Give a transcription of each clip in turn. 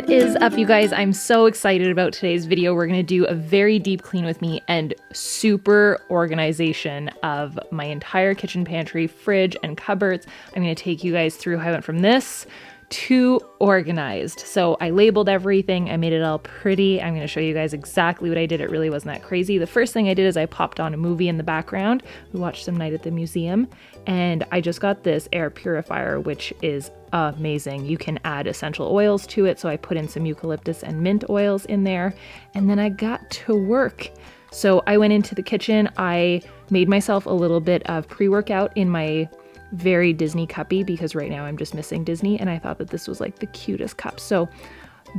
What is up, you guys? I'm so excited about today's video. We're going to do a very deep clean with me and super organization of my entire kitchen pantry, fridge, and cupboards. I'm going to take you guys through how I went from this to organized. So I labeled everything. I made it all pretty. I'm going to show you guys exactly what I did. It really wasn't that crazy. The first thing I did is I popped on a movie in the background. We watched some Night at the Museum, and I just got this air purifier, which is amazing. You can add essential oils to it. So I put in some eucalyptus and mint oils in there, and then I got to work. So I went into the kitchen. I made myself a little bit of pre-workout in my very Disney cuppy, because right now I'm just missing Disney, and I thought that this was like the cutest cup. So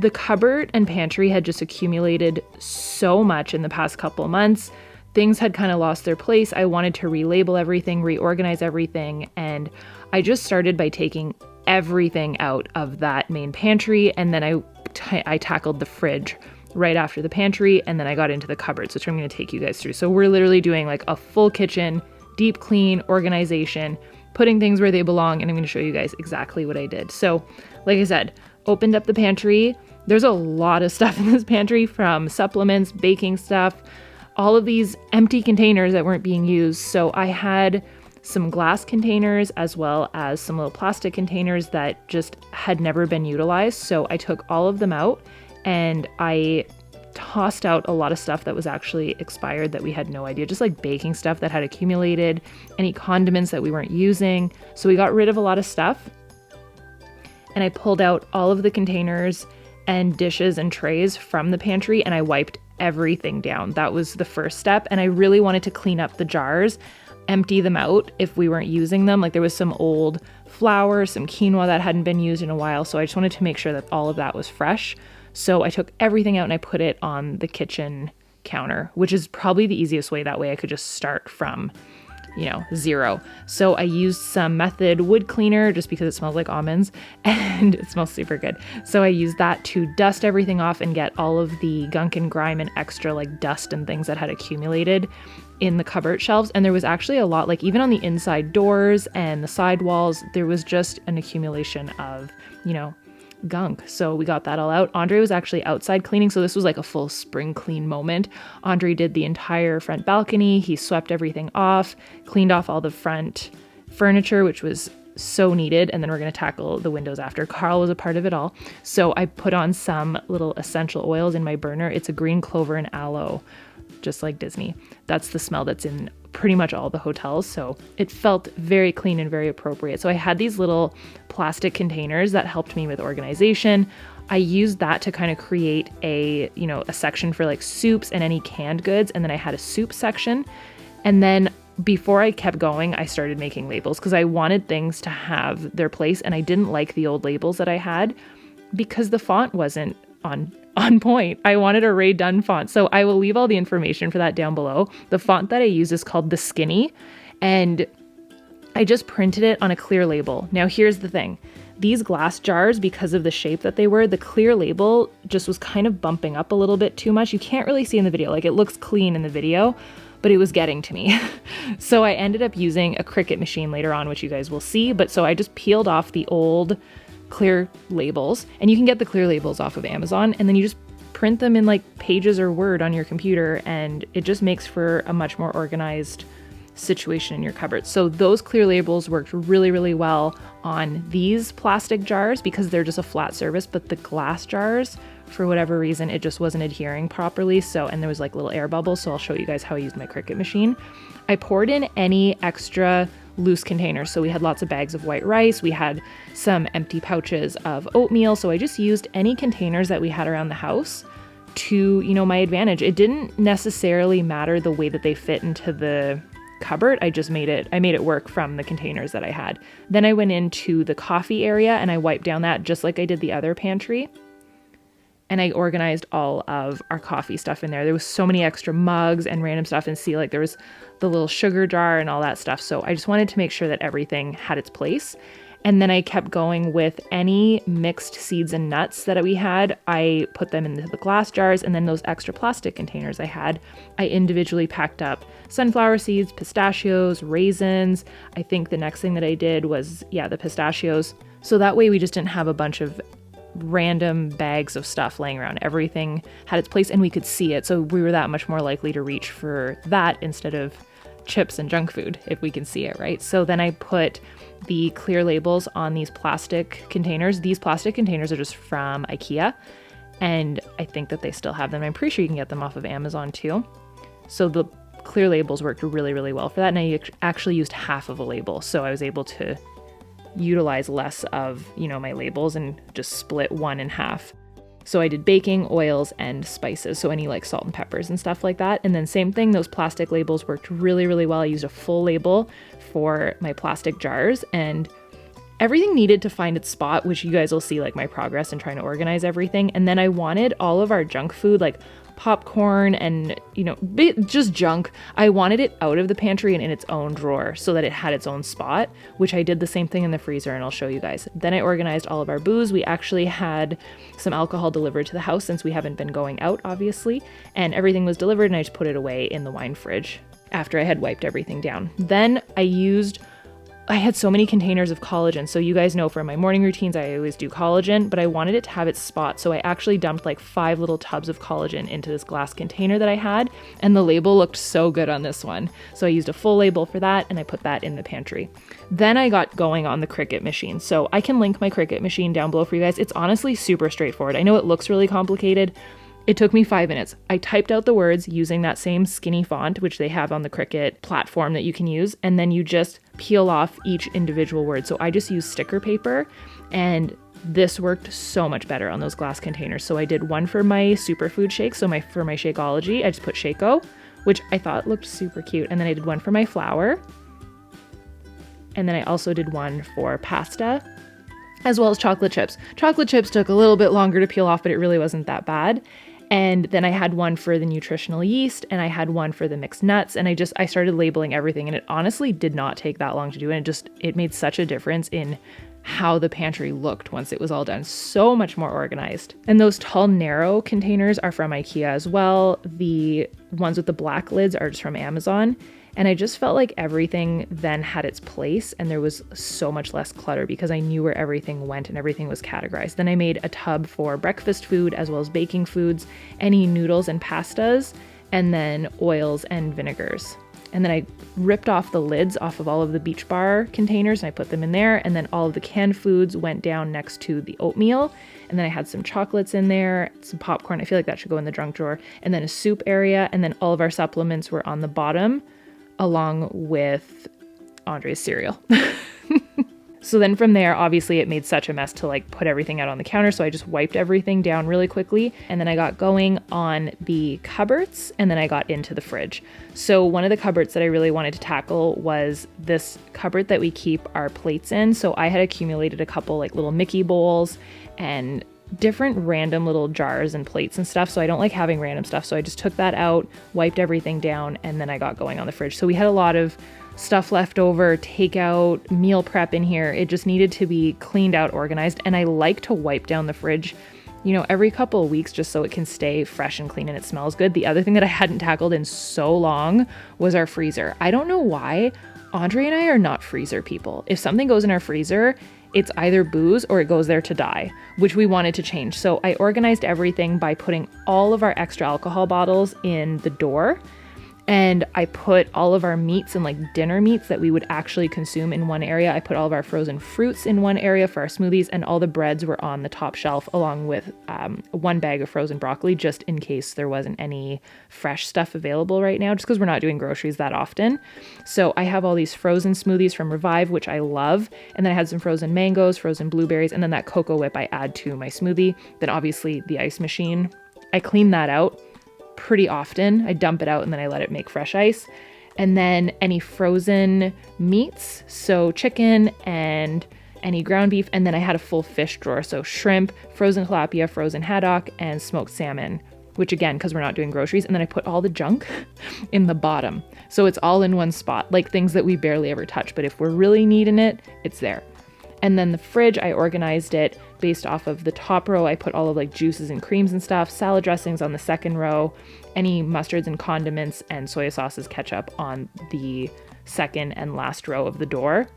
the cupboard and pantry had just accumulated so much in the past couple months. Things had kind of lost their place. I wanted to relabel everything, reorganize everything, and I just started by taking everything out of that main pantry, and then I tackled the fridge right after the pantry, and then I got into the cupboards, which I'm going to take you guys through. So we're literally doing like a full kitchen, deep clean, organization, putting things where they belong, and I'm going to show you guys exactly what I did. So, like I said, opened up the pantry. There's a lot of stuff in this pantry, from supplements, baking stuff, all of these empty containers that weren't being used. So I had some glass containers as well as some little plastic containers that just had never been utilized. So I took all of them out, and I tossed out a lot of stuff that was actually expired that we had no idea, just like baking stuff that had accumulated, any condiments that we weren't using. So we got rid of a lot of stuff, and I pulled out all of the containers and dishes and trays from the pantry, and I wiped everything down. That was the first step, and I really wanted to clean up the jars, empty them out if we weren't using them. Like there was some old flour, some quinoa that hadn't been used in a while, so I just wanted to make sure that all of that was fresh. So I took everything out and I put it on the kitchen counter, which is probably the easiest way. That way I could just start from, zero. So I used some Method wood cleaner just because it smells like almonds and it smells super good. So I used that to dust everything off and get all of the gunk and grime and extra like dust and things that had accumulated in the cupboard shelves. And there was actually a lot, like even on the inside doors and the side walls, there was just an accumulation of, gunk. So we got that all out. Andre was actually outside cleaning, so this was like a full spring clean moment. Andre did the entire front balcony. He swept everything off, cleaned off all the front furniture, which was so needed. And then we're going to tackle the windows after. Carl was a part of it all. So I put on some little essential oils in my burner. It's a green clover and aloe, just like Disney. That's the smell that's in pretty much all the hotels. So it felt very clean and very appropriate. So I had these little plastic containers that helped me with organization. I used that to kind of create a section for like soups and any canned goods. And then I had a soup section. And then before I kept going, I started making labels because I wanted things to have their place. And I didn't like the old labels that I had because the font wasn't on point. I wanted a Ray Dunn font. So I will leave all the information for that down below. The font that I use is called The Skinny, and I just printed it on a clear label. Now here's the thing. These glass jars, because of the shape that they were, the clear label just was kind of bumping up a little bit too much. You can't really see in the video. Like it looks clean in the video, but it was getting to me. So I ended up using a Cricut machine later on, which you guys will see. But so I just peeled off the old clear labels, and you can get the clear labels off of Amazon, and then you just print them in like Pages or Word on your computer, and it just makes for a much more organized situation in your cupboard. So those clear labels worked really, really well on these plastic jars because they're just a flat surface, but the glass jars, for whatever reason, it just wasn't adhering properly. So, and there was like little air bubbles. So I'll show you guys how I used my Cricut machine. I poured in any extra loose containers. So we had lots of bags of white rice. We had some empty pouches of oatmeal. So I just used any containers that we had around the house to, my advantage. It didn't necessarily matter the way that they fit into the cupboard. I made it work from the containers that I had. Then I went into the coffee area and I wiped down that just like I did the other pantry. And I organized all of our coffee stuff in there. There was so many extra mugs and random stuff, and see, like there was the little sugar jar and all that stuff. So I just wanted to make sure that everything had its place. And then I kept going with any mixed seeds and nuts that we had. I put them into the glass jars, and then those extra plastic containers I had, I individually packed up sunflower seeds, pistachios, raisins. I think the next thing that I did was, the pistachios. So that way we just didn't have a bunch of random bags of stuff laying around. Everything had its place and we could see it. So we were that much more likely to reach for that instead of chips and junk food if we can see it, right? So then I put the clear labels on these plastic containers. These plastic containers are just from IKEA, and I think that they still have them. I'm pretty sure you can get them off of Amazon too. So the clear labels worked really, really well for that. And I actually used half of a label. So I was able to utilize less of, my labels and just split one in half. So I did baking, oils, and spices. So any like salt and peppers and stuff like that. And then same thing, those plastic labels worked really, really well. I used a full label for my plastic jars, and everything needed to find its spot, which you guys will see like my progress in trying to organize everything. And then I wanted all of our junk food, like popcorn and, just junk. I wanted it out of the pantry and in its own drawer so that it had its own spot, which I did the same thing in the freezer, and I'll show you guys. Then I organized all of our booze. We actually had some alcohol delivered to the house since we haven't been going out, obviously, and everything was delivered, and I just put it away in the wine fridge after I had wiped everything down. Then I had so many containers of collagen. So you guys know from my morning routines, I always do collagen, but I wanted it to have its spot. So I actually dumped like 5 little tubs of collagen into this glass container that I had. And the label looked so good on this one. So I used a full label for that, and I put that in the pantry. Then I got going on the Cricut machine. So I can link my Cricut machine down below for you guys. It's honestly super straightforward. I know it looks really complicated. It took me 5 minutes. I typed out the words using that same skinny font, which they have on the Cricut platform that you can use, and then you just peel off each individual word. So I just used sticker paper, and this worked so much better on those glass containers. So I did one for my superfood shake. So for my Shakeology, I just put Shako, which I thought looked super cute. And then I did one for my flour. And then I also did one for pasta, as well as chocolate chips. Chocolate chips took a little bit longer to peel off, but it really wasn't that bad. And then I had one for the nutritional yeast, and I had one for the mixed nuts, and I started labeling everything, and it honestly did not take that long to do, and it made such a difference in how the pantry looked once it was all done. So much more organized. And those tall, narrow containers are from IKEA as well. The ones with the black lids are just from Amazon. And I just felt like everything then had its place, and there was so much less clutter because I knew where everything went and everything was categorized. Then I made a tub for breakfast food as well as baking foods, any noodles and pastas, and then oils and vinegars. And then I ripped off the lids off of all of the Beach Bar containers and I put them in there. And then all of the canned foods went down next to the oatmeal. And then I had some chocolates in there, some popcorn. I feel like that should go in the junk drawer. And then a soup area. And then all of our supplements were on the bottom, along with Andre's cereal. So then from there, obviously it made such a mess to like put everything out on the counter. So I just wiped everything down really quickly. And then I got going on the cupboards, and then I got into the fridge. So one of the cupboards that I really wanted to tackle was this cupboard that we keep our plates in. So I had accumulated a couple like little Mickey bowls and different random little jars and plates and stuff. So I don't like having random stuff. So I just took that out, wiped everything down, and then I got going on the fridge. So we had a lot of stuff left over, takeout, meal prep in here. It just needed to be cleaned out, organized. And I like to wipe down the fridge, every couple of weeks just so it can stay fresh and clean and it smells good. The other thing that I hadn't tackled in so long was our freezer. I don't know why Andre and I are not freezer people. If something goes in our freezer, it's either booze or it goes there to die, which we wanted to change. So I organized everything by putting all of our extra alcohol bottles in the door. And I put all of our meats and like dinner meats that we would actually consume in one area. I put all of our frozen fruits in one area for our smoothies, and all the breads were on the top shelf along with one bag of frozen broccoli, just in case there wasn't any fresh stuff available right now, just because we're not doing groceries that often. So I have all these frozen smoothies from Revive, which I love. And then I had some frozen mangoes, frozen blueberries, and then that cocoa whip I add to my smoothie. Then obviously the ice machine, I clean that out pretty often. I dump it out and then I let it make fresh ice. And then any frozen meats, so chicken and any ground beef. And then I had a full fish drawer, so shrimp, frozen tilapia, frozen haddock, and smoked salmon, which again, because we're not doing groceries. And then I put all the junk in the bottom. So it's all in one spot, like things that we barely ever touch. But if we're really needing it, it's there. And then the fridge, I organized it based off of the top row. I put all of like juices and creams and stuff, salad dressings on the second row, any mustards and condiments and soy sauces, ketchup on the second and last row of the door.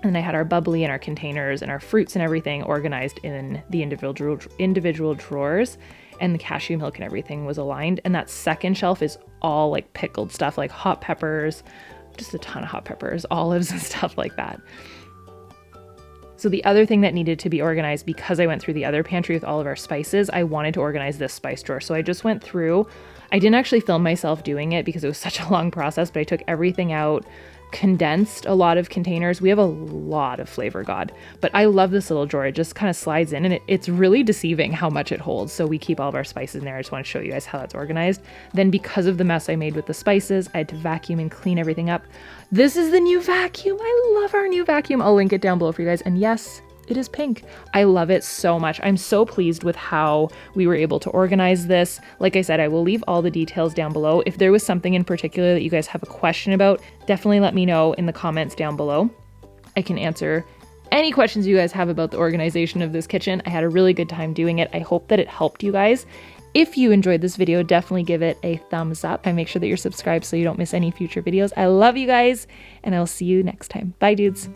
And I had our bubbly and our containers and our fruits and everything organized in the individual drawers, and the cashew milk and everything was aligned. And that second shelf is all like pickled stuff, like hot peppers, just a ton of hot peppers, olives and stuff like that. So the other thing that needed to be organized, because I went through the other pantry with all of our spices, I wanted to organize this spice drawer. So I just went through. I didn't actually film myself doing it because it was such a long process, but I took everything out, condensed a lot of containers. We have a lot of Flavor God, but I love this little drawer. It just kind of slides in, and it's really deceiving how much it holds. So we keep all of our spices in there. I just want to show you guys how that's organized. Then because of the mess I made with the spices, I had to vacuum and clean everything up. This is the new vacuum. I love our new vacuum. I'll link it down below for you guys. And yes, it is pink. I love it so much. I'm so pleased with how we were able to organize this. Like I said, I will leave all the details down below. If there was something in particular that you guys have a question about, definitely let me know in the comments down below. I can answer any questions you guys have about the organization of this kitchen. I had a really good time doing it. I hope that it helped you guys. If you enjoyed this video, definitely give it a thumbs up and make sure that you're subscribed so you don't miss any future videos. I love you guys, and I'll see you next time. Bye, dudes.